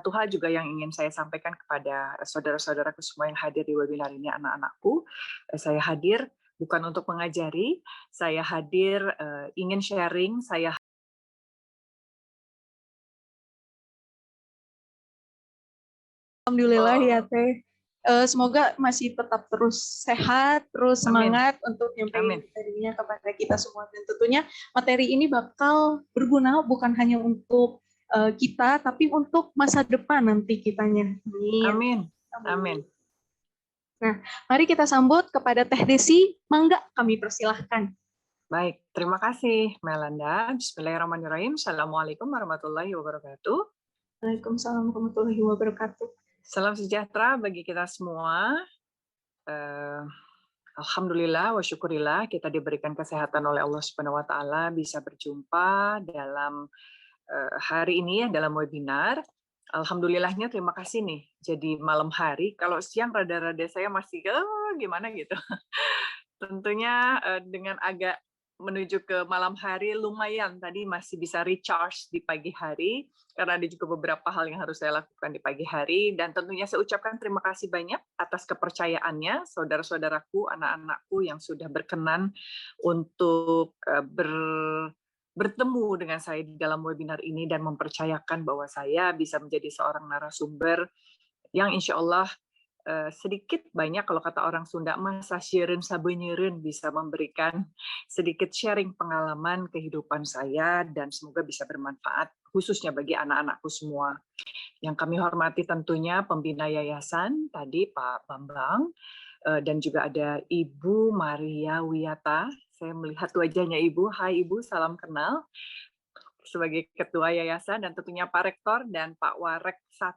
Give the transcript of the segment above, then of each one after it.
satu hal juga yang ingin saya sampaikan kepada saudara-saudaraku semua yang hadir di webinar ini, anak-anakku. Saya hadir bukan untuk mengajari, saya hadir ingin sharing, saya Alhamdulillah ya Teh. Semoga masih tetap terus sehat, terus amin, semangat untuk nyampein amin, materinya kepada kita semua. Dan tentunya materi ini bakal berguna bukan hanya untuk kita, tapi untuk masa depan nanti kitanya. Amin. amin, Amin. amin. Nah, mari kita sambut kepada Teh Desi. Mangga kami persilahkan. Baik, terima kasih Melanda. Bismillahirrahmanirrahim. Assalamualaikum warahmatullahi wabarakatuh. Waalaikumsalam warahmatullahi wabarakatuh. Salam sejahtera bagi kita semua. Alhamdulillah wa syukurillah kita diberikan kesehatan oleh Allah Subhanahu wa taala bisa berjumpa dalam hari ini ya dalam webinar. Alhamdulillahnya terima kasih nih. Jadi malam hari, kalau siang rada-rada saya masih gimana gitu. Tentunya dengan agak menuju ke malam hari lumayan tadi masih bisa recharge di pagi hari karena ada juga beberapa hal yang harus saya lakukan di pagi hari dan tentunya saya ucapkan terima kasih banyak atas kepercayaannya saudara-saudaraku, anak-anakku yang sudah berkenan untuk bertemu dengan saya di dalam webinar ini dan mempercayakan bahwa saya bisa menjadi seorang narasumber yang insya Allah sedikit banyak kalau kata orang Sunda masa sieun sabeunyeun bisa memberikan sedikit sharing pengalaman kehidupan saya dan semoga bisa bermanfaat khususnya bagi anak-anakku semua. Yang kami hormati tentunya pembina yayasan tadi Pak Bambang dan juga ada Ibu Maria Wiyata. Saya melihat wajahnya Ibu. Hai Ibu, salam kenal sebagai ketua yayasan dan tentunya Pak Rektor dan Pak Warek 1.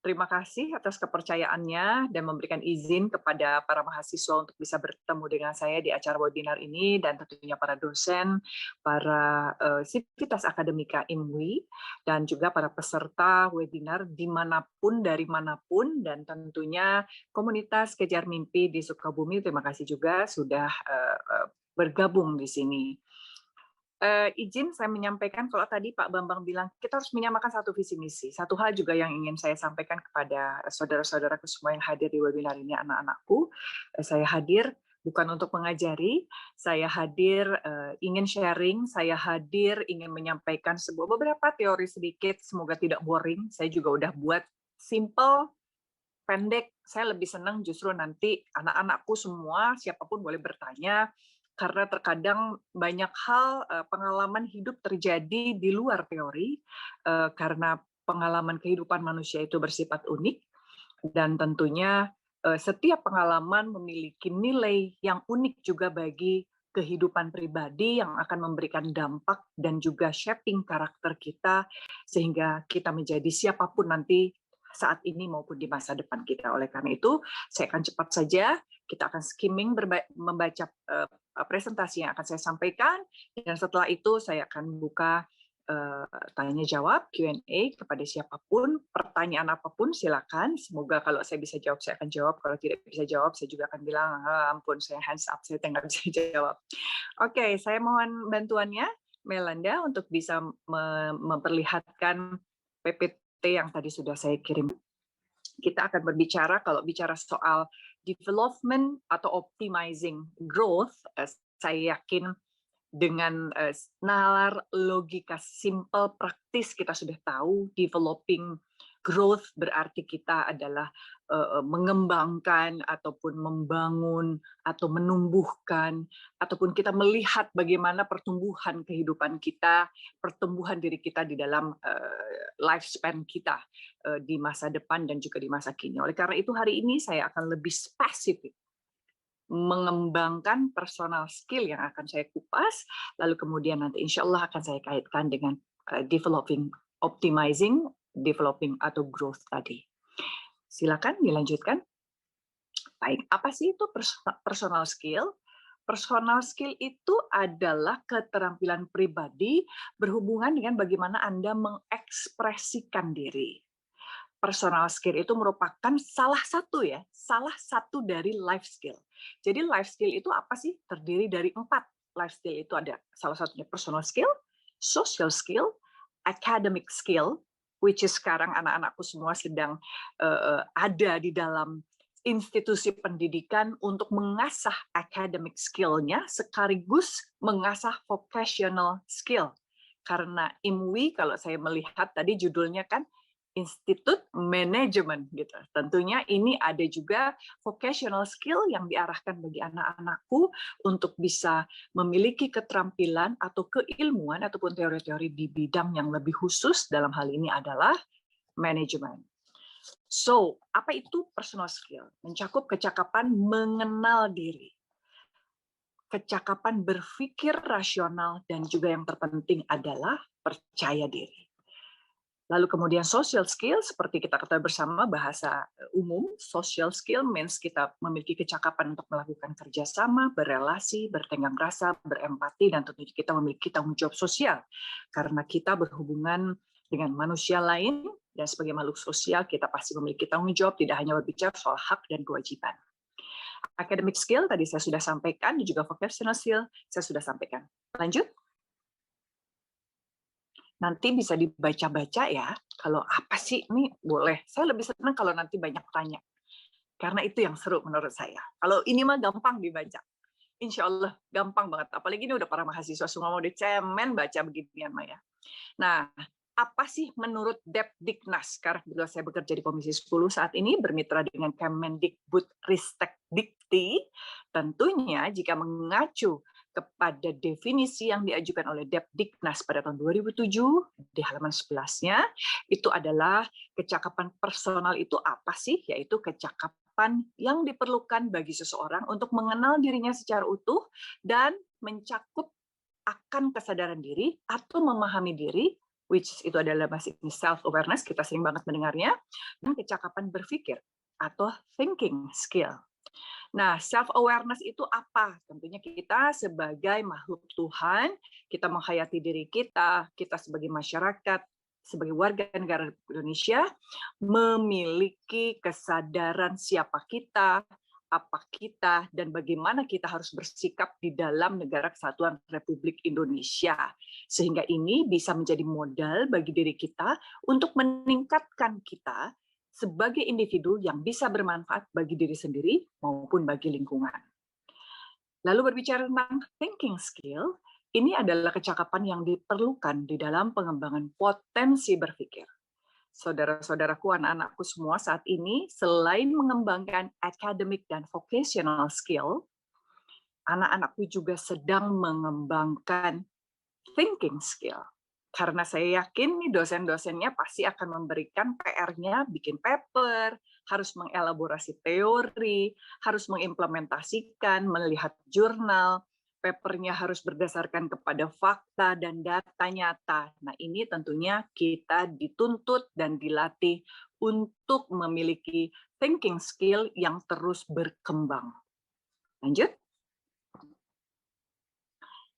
Terima kasih atas kepercayaannya dan memberikan izin kepada para mahasiswa untuk bisa bertemu dengan saya di acara webinar ini dan tentunya para dosen, para sivitas akademika IMWI, dan juga para peserta webinar dimanapun, dari manapun, dan tentunya komunitas Kejar Mimpi di Sukabumi. Terima kasih juga sudah bergabung di sini. Izin saya menyampaikan kalau tadi Pak Bambang bilang kita harus menyamakan satu visi misi. Satu hal juga yang ingin saya sampaikan kepada saudara-saudaraku semua yang hadir di webinar ini, anak-anakku. Saya hadir bukan untuk mengajari, saya hadir ingin sharing, saya hadir ingin menyampaikan beberapa teori sedikit, semoga tidak boring. Saya juga udah buat simple, pendek. Saya lebih senang justru nanti anak-anakku semua, siapapun boleh bertanya, karena terkadang banyak hal pengalaman hidup terjadi di luar teori, karena pengalaman kehidupan manusia itu bersifat unik, dan tentunya setiap pengalaman memiliki nilai yang unik juga bagi kehidupan pribadi yang akan memberikan dampak dan juga shaping karakter kita, sehingga kita menjadi siapapun nanti saat ini maupun di masa depan kita. Oleh karena itu, saya akan cepat saja, kita akan skimming membaca presentasi yang akan saya sampaikan, dan setelah itu saya akan buka tanya jawab Q&A kepada siapapun, pertanyaan apapun silakan. Semoga kalau saya bisa jawab saya akan jawab, kalau tidak bisa jawab saya juga akan bilang ampun saya hands up, saya tidak bisa jawab. Oke, saya mohon bantuannya Melanda untuk bisa memperlihatkan PPT yang tadi sudah saya kirim. Kita akan berbicara, kalau bicara soal development atau optimizing growth, saya yakin dengan nalar logika simple praktis kita sudah tahu developing growth berarti kita adalah mengembangkan ataupun membangun atau menumbuhkan ataupun kita melihat bagaimana pertumbuhan kehidupan kita, pertumbuhan diri kita di dalam lifespan kita di masa depan dan juga di masa kini. Oleh karena itu hari ini saya akan lebih spesifik mengembangkan personal skill yang akan saya kupas, lalu kemudian nanti insya Allah akan saya kaitkan dengan developing, optimizing, developing atau growth tadi. Silakan dilanjutkan. Baik, apa sih itu personal skill? Personal skill itu adalah keterampilan pribadi berhubungan dengan bagaimana Anda mengekspresikan diri. Personal skill itu merupakan salah satu dari life skill. Jadi life skill itu apa sih? Terdiri dari 4 life skill itu ada. Salah satunya personal skill, social skill, academic skill, which is sekarang anak-anakku semua sedang ada di dalam institusi pendidikan untuk mengasah academic skill-nya sekaligus mengasah vocational skill. Karena IMWI kalau saya melihat tadi judulnya kan Institut Manajemen gitu. Tentunya ini ada juga vocational skill yang diarahkan bagi anak-anakku untuk bisa memiliki keterampilan atau keilmuan ataupun teori-teori di bidang yang lebih khusus, dalam hal ini adalah manajemen. So, apa itu personal skill? Mencakup kecakapan mengenal diri, kecakapan berpikir rasional, dan juga yang terpenting adalah percaya diri. Lalu kemudian social skill, seperti kita ketahui bersama bahasa umum, social skill means kita memiliki kecakapan untuk melakukan kerjasama, berelasi, bertenggang rasa, berempati, dan tentunya kita memiliki tanggung jawab sosial. Karena kita berhubungan dengan manusia lain, dan sebagai makhluk sosial, kita pasti memiliki tanggung jawab, tidak hanya berbicara soal hak dan kewajiban. Academic skill, tadi saya sudah sampaikan, dan juga vocational skill, saya sudah sampaikan. Lanjut. Nanti bisa dibaca-baca ya, kalau apa sih, ini boleh. Saya lebih senang kalau nanti banyak tanya. Karena itu yang seru menurut saya. Kalau ini mah gampang dibaca. Insya Allah gampang banget. Apalagi ini udah para mahasiswa semua mau dicemen baca beginian Maya. Nah, apa sih menurut Depdiknas? Karena bila saya bekerja di Komisi 10 saat ini bermitra dengan Kemendikbudristek Dikti, tentunya jika mengacu kepada definisi yang diajukan oleh Depdiknas pada tahun 2007 di halaman 11-nya, itu adalah kecakapan personal itu apa sih? Yaitu kecakapan yang diperlukan bagi seseorang untuk mengenal dirinya secara utuh dan mencakup akan kesadaran diri atau memahami diri, which itu adalah basically self-awareness, kita sering banget mendengarnya, dan kecakapan berpikir atau thinking skill. Nah, self-awareness itu apa? Tentunya kita sebagai makhluk Tuhan, kita menghayati diri kita sebagai masyarakat, sebagai warga negara Indonesia, memiliki kesadaran siapa kita, apa kita, dan bagaimana kita harus bersikap di dalam Negara Kesatuan Republik Indonesia. Sehingga ini bisa menjadi modal bagi diri kita untuk meningkatkan kita sebagai individu yang bisa bermanfaat bagi diri sendiri maupun bagi lingkungan. Lalu berbicara tentang thinking skill, ini adalah kecakapan yang diperlukan di dalam pengembangan potensi berpikir. Saudara-saudaraku, anak-anakku semua saat ini, selain mengembangkan academic dan vocational skill, anak-anakku juga sedang mengembangkan thinking skill. Karena saya yakin nih dosen-dosennya pasti akan memberikan PR-nya bikin paper, harus mengelaborasi teori, harus mengimplementasikan, melihat jurnal, papernya harus berdasarkan kepada fakta dan data nyata. Nah, ini tentunya kita dituntut dan dilatih untuk memiliki thinking skill yang terus berkembang. Lanjut.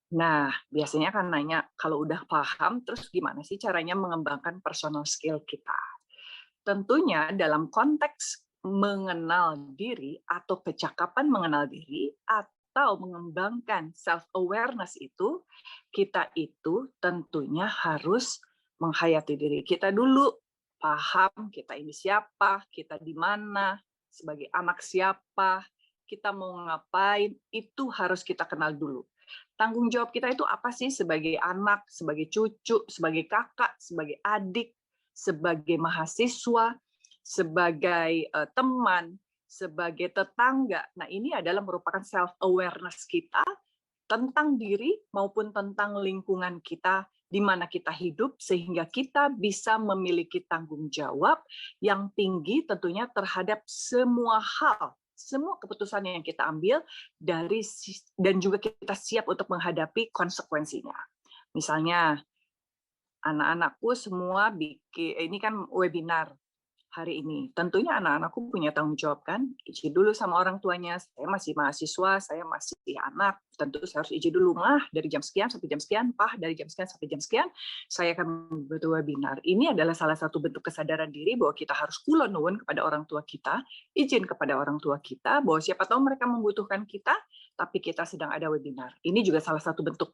Nah, biasanya kan nanya, kalau udah paham, terus gimana sih caranya mengembangkan personal skill kita? Tentunya dalam konteks mengenal diri atau kecakapan mengenal diri atau mengembangkan self-awareness itu, kita itu tentunya harus menghayati diri kita dulu, paham kita ini siapa, kita di mana, sebagai anak siapa, kita mau ngapain, itu harus kita kenal dulu. Tanggung jawab kita itu apa sih sebagai anak, sebagai cucu, sebagai kakak, sebagai adik, sebagai mahasiswa, sebagai teman, sebagai tetangga. Nah, ini adalah merupakan self-awareness kita tentang diri maupun tentang lingkungan kita di mana kita hidup, sehingga kita bisa memiliki tanggung jawab yang tinggi tentunya terhadap semua hal, semua keputusan yang kita ambil dan juga kita siap untuk menghadapi konsekuensinya. Misalnya, anak-anakku semua bikin, ini kan webinar hari ini. Tentunya anak-anakku punya tanggung jawab kan, izin dulu sama orang tuanya, saya masih mahasiswa, saya masih anak, tentu saya harus izin dulu, mah dari jam sekian sampai jam sekian, pah dari jam sekian sampai jam sekian, saya akan membuat webinar. Ini adalah salah satu bentuk kesadaran diri bahwa kita harus kula nuwun kepada orang tua kita, izin kepada orang tua kita, bahwa siapa tahu mereka membutuhkan kita, tapi kita sedang ada webinar. Ini juga salah satu bentuk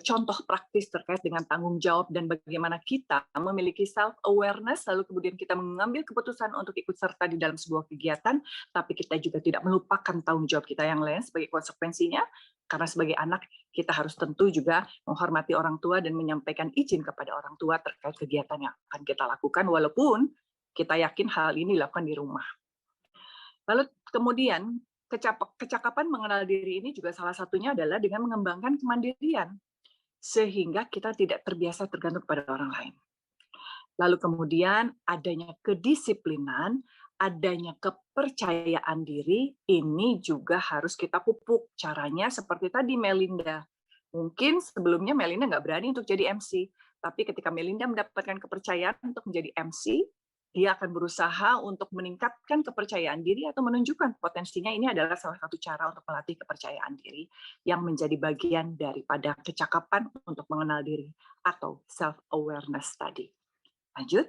contoh praktis terkait dengan tanggung jawab dan bagaimana kita memiliki self-awareness, lalu kemudian kita mengambil keputusan untuk ikut serta di dalam sebuah kegiatan, tapi kita juga tidak melupakan tanggung jawab kita yang lain sebagai konsekuensinya, karena sebagai anak kita harus tentu juga menghormati orang tua dan menyampaikan izin kepada orang tua terkait kegiatan yang akan kita lakukan, walaupun kita yakin hal ini dilakukan di rumah. Lalu kemudian kecakapan mengenal diri ini juga salah satunya adalah dengan mengembangkan kemandirian, sehingga kita tidak terbiasa tergantung pada orang lain. Lalu kemudian adanya kedisiplinan, adanya kepercayaan diri, ini juga harus kita pupuk. Caranya seperti tadi Melinda. Mungkin sebelumnya Melinda nggak berani untuk jadi MC, tapi ketika Melinda mendapatkan kepercayaan untuk menjadi MC, dia akan berusaha untuk meningkatkan kepercayaan diri atau menunjukkan potensinya. Ini adalah salah satu cara untuk melatih kepercayaan diri yang menjadi bagian daripada kecakapan untuk mengenal diri atau self-awareness tadi. Lanjut.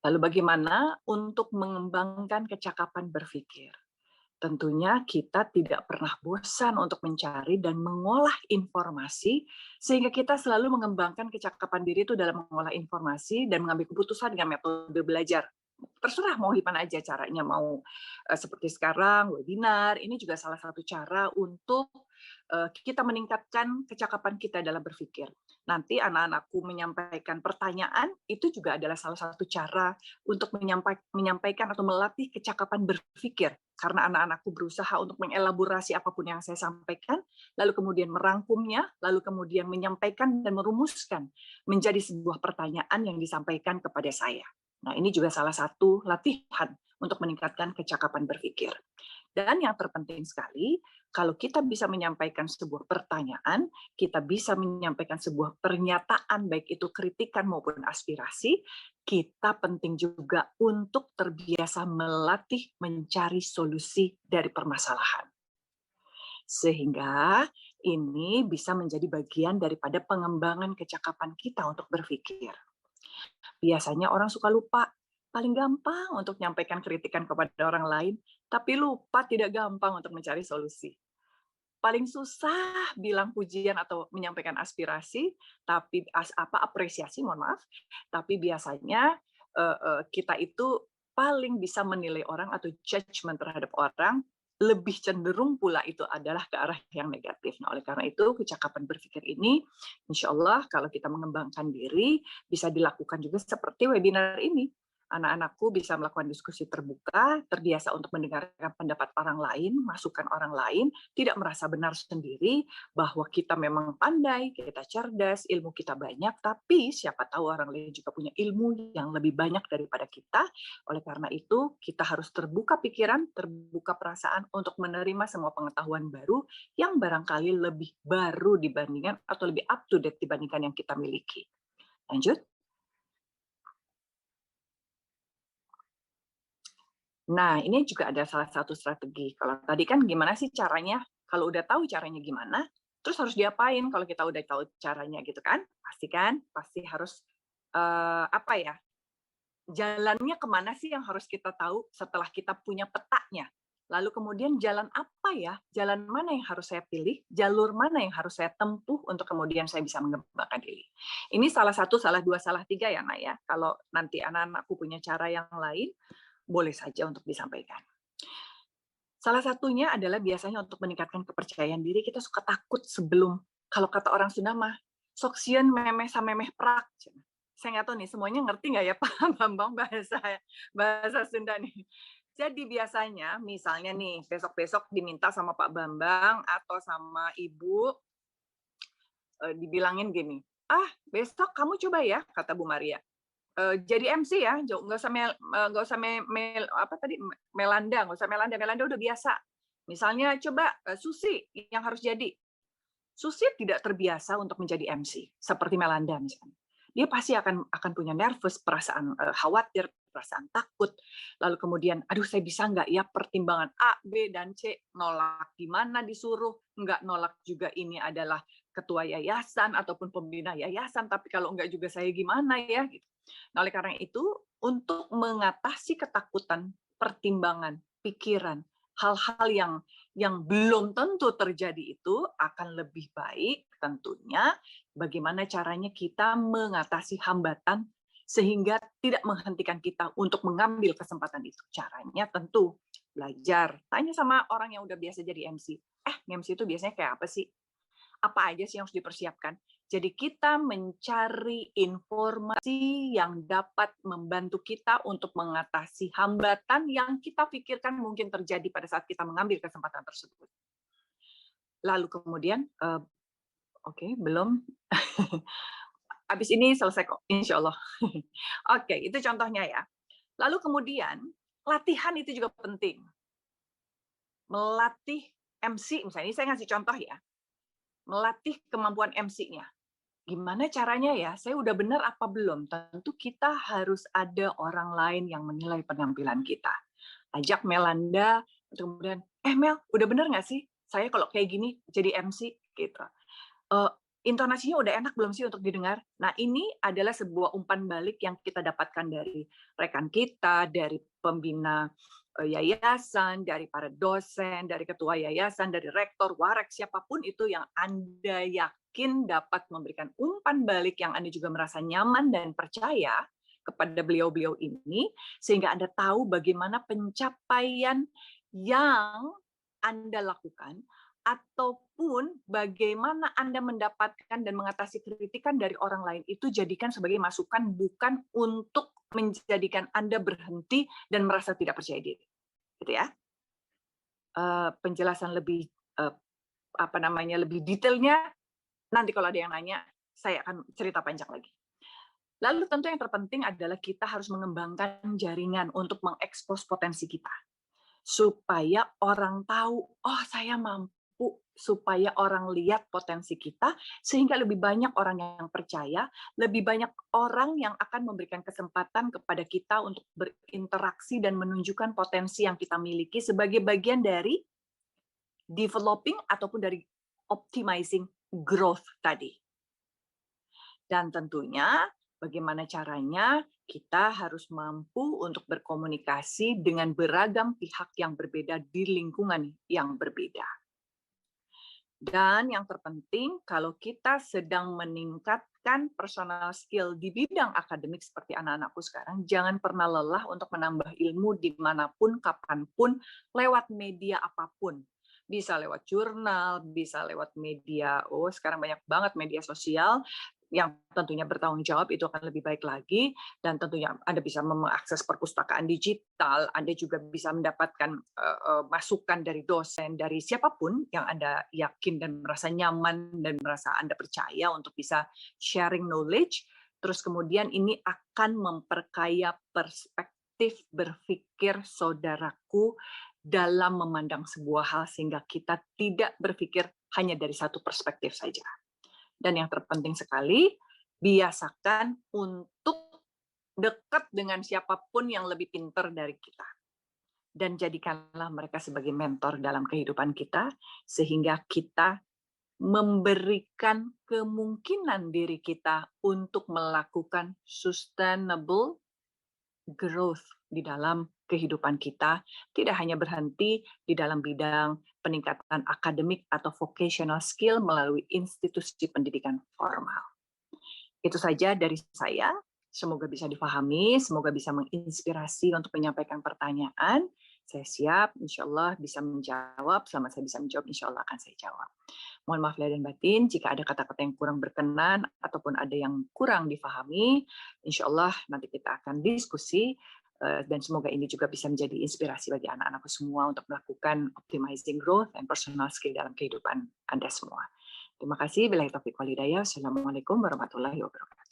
Lalu bagaimana untuk mengembangkan kecakapan berpikir? Tentunya kita tidak pernah bosan untuk mencari dan mengolah informasi, sehingga kita selalu mengembangkan kecakapan diri itu dalam mengolah informasi dan mengambil keputusan dengan metode belajar. Terserah mau gimana aja caranya, mau seperti sekarang, webinar, ini juga salah satu cara untuk kita meningkatkan kecakapan kita dalam berpikir. Nanti anak-anakku menyampaikan pertanyaan, itu juga adalah salah satu cara untuk menyampaikan atau melatih kecakapan berpikir. Karena anak-anakku berusaha untuk mengelaborasi apapun yang saya sampaikan, lalu kemudian merangkumnya, lalu kemudian menyampaikan dan merumuskan menjadi sebuah pertanyaan yang disampaikan kepada saya. Nah, ini juga salah satu latihan untuk meningkatkan kecakapan berpikir. Dan yang terpenting sekali, kalau kita bisa menyampaikan sebuah pertanyaan, kita bisa menyampaikan sebuah pernyataan, baik itu kritikan maupun aspirasi, kita penting juga untuk terbiasa melatih mencari solusi dari permasalahan. Sehingga ini bisa menjadi bagian daripada pengembangan kecakapan kita untuk berpikir. Biasanya orang suka lupa, paling gampang untuk menyampaikan kritikan kepada orang lain, tapi lupa tidak gampang untuk mencari solusi. Paling susah bilang pujian atau menyampaikan aspirasi, tapi apresiasi, mohon maaf, tapi biasanya kita itu paling bisa menilai orang atau judgment terhadap orang, lebih cenderung pula itu adalah ke arah yang negatif. Nah, oleh karena itu, kecakapan berpikir ini, insya Allah kalau kita mengembangkan diri, bisa dilakukan juga seperti webinar ini. Anak-anakku bisa melakukan diskusi terbuka, terbiasa untuk mendengarkan pendapat orang lain, masukan orang lain, tidak merasa benar sendiri, bahwa kita memang pandai, kita cerdas, ilmu kita banyak, tapi siapa tahu orang lain juga punya ilmu yang lebih banyak daripada kita. Oleh karena itu, kita harus terbuka pikiran, terbuka perasaan untuk menerima semua pengetahuan baru yang barangkali lebih baru dibandingkan atau lebih up to date dibandingkan yang kita miliki. Lanjut. Nah, ini juga ada salah satu strategi. Kalau tadi kan gimana sih caranya? Kalau udah tahu caranya gimana, terus harus diapain kalau kita udah tahu caranya gitu kan? Pasti harus apa ya? Jalannya kemana sih yang harus kita tahu setelah kita punya petanya? Lalu kemudian jalan apa ya? Jalan mana yang harus saya pilih? Jalur mana yang harus saya tempuh untuk kemudian saya bisa mengembangkan diri? Ini salah satu, salah dua, salah tiga ya, Nak ya. Kalau nanti anak-anakku punya cara yang lain, boleh saja untuk disampaikan. Salah satunya adalah biasanya untuk meningkatkan kepercayaan diri, kita suka takut sebelum, kalau kata orang Sunda mah, sok sieun memeh samemeh prak. Saya nggak tahu nih, semuanya ngerti nggak ya Pak Bambang bahasa Sunda nih. Jadi biasanya, misalnya nih, besok-besok diminta sama Pak Bambang atau sama Ibu, dibilangin gini, besok kamu coba ya, kata Bu Maria. Jadi MC ya, nggak usah Melanda, nggak usah Melanda udah biasa. Misalnya coba Susi yang harus jadi. Susi tidak terbiasa untuk menjadi MC seperti Melanda misalnya. Dia pasti akan punya nervous, perasaan khawatir, perasaan takut. Lalu kemudian, aduh saya bisa nggak ya pertimbangan A, B, dan C, nolak gimana disuruh, nggak nolak juga ini adalah ketua yayasan ataupun pembina yayasan, tapi kalau nggak juga saya gimana ya? Gitu. Nah, oleh karena itu, untuk mengatasi ketakutan pertimbangan pikiran. Hal-hal yang belum tentu terjadi itu akan lebih baik tentunya bagaimana caranya kita mengatasi hambatan sehingga tidak menghentikan kita untuk mengambil kesempatan itu. Caranya tentu belajar. Tanya sama orang yang udah biasa jadi MC. MC itu biasanya kayak apa sih? Apa aja sih yang harus dipersiapkan? Jadi kita mencari informasi yang dapat membantu kita untuk mengatasi hambatan yang kita pikirkan mungkin terjadi pada saat kita mengambil kesempatan tersebut. Lalu kemudian, oke, belum. Habis ini selesai kok, insya Allah. Oke, itu contohnya ya. Lalu kemudian, latihan itu juga penting. Melatih MC, misalnya ini saya ngasih contoh ya. Melatih kemampuan MC-nya. Gimana caranya ya? Saya udah benar apa belum? Tentu kita harus ada orang lain yang menilai penampilan kita. Ajak Melanda, kemudian, Mel, udah benar nggak sih? Saya kalau kayak gini jadi MC gitu. Intonasinya udah enak belum sih untuk didengar? Nah, ini adalah sebuah umpan balik yang kita dapatkan dari rekan kita, dari pembina yayasan, dari para dosen, dari ketua yayasan, dari rektor, warek, siapapun itu yang Anda yakin dapat memberikan umpan balik yang Anda juga merasa nyaman dan percaya kepada beliau-beliau ini, sehingga Anda tahu bagaimana pencapaian yang Anda lakukan, ataupun bagaimana Anda mendapatkan dan mengatasi kritikan dari orang lain itu jadikan sebagai masukan, bukan untuk menjadikan Anda berhenti dan merasa tidak percaya diri. Gitu ya. Penjelasan lebih lebih detailnya nanti kalau ada yang nanya saya akan cerita panjang lagi. Lalu tentu yang terpenting adalah kita harus mengembangkan jaringan untuk mengekspos potensi kita. Supaya orang tahu, oh saya mampu, supaya orang lihat potensi kita, sehingga lebih banyak orang yang percaya, lebih banyak orang yang akan memberikan kesempatan kepada kita untuk berinteraksi dan menunjukkan potensi yang kita miliki sebagai bagian dari developing ataupun dari optimizing growth tadi. Dan tentunya bagaimana caranya kita harus mampu untuk berkomunikasi dengan beragam pihak yang berbeda di lingkungan yang berbeda. Dan yang terpenting, kalau kita sedang meningkatkan personal skill di bidang akademik seperti anak-anakku sekarang, jangan pernah lelah untuk menambah ilmu dimanapun, kapanpun, lewat media apapun. Bisa lewat jurnal, bisa lewat media, sekarang banyak banget media sosial, yang tentunya bertanggung jawab itu akan lebih baik lagi, dan tentunya Anda bisa mengakses perpustakaan digital, Anda juga bisa mendapatkan masukan dari dosen, dari siapapun yang Anda yakin dan merasa nyaman dan merasa Anda percaya untuk bisa sharing knowledge. Terus kemudian ini akan memperkaya perspektif berpikir saudaraku dalam memandang sebuah hal sehingga kita tidak berpikir hanya dari satu perspektif saja. Dan yang terpenting sekali, biasakan untuk dekat dengan siapapun yang lebih pintar dari kita. Dan jadikanlah mereka sebagai mentor dalam kehidupan kita, sehingga kita memberikan kemungkinan diri kita untuk melakukan sustainable growth di dalam kehidupan kita, tidak hanya berhenti di dalam bidang peningkatan akademik atau vocational skill melalui institusi pendidikan formal. Itu saja dari saya. Semoga bisa dipahami, semoga bisa menginspirasi untuk menyampaikan pertanyaan. Saya siap, insya Allah bisa menjawab. Selama saya bisa menjawab, insya Allah akan saya jawab. Mohon maaf lahir dan batin, jika ada kata-kata yang kurang berkenan ataupun ada yang kurang difahami, insya Allah nanti kita akan diskusi, dan semoga ini juga bisa menjadi inspirasi bagi anak-anakku semua untuk melakukan optimizing growth and personal skill dalam kehidupan Anda semua. Terima kasih. Billahi taufiq wal hidayah. Assalamualaikum warahmatullahi wabarakatuh.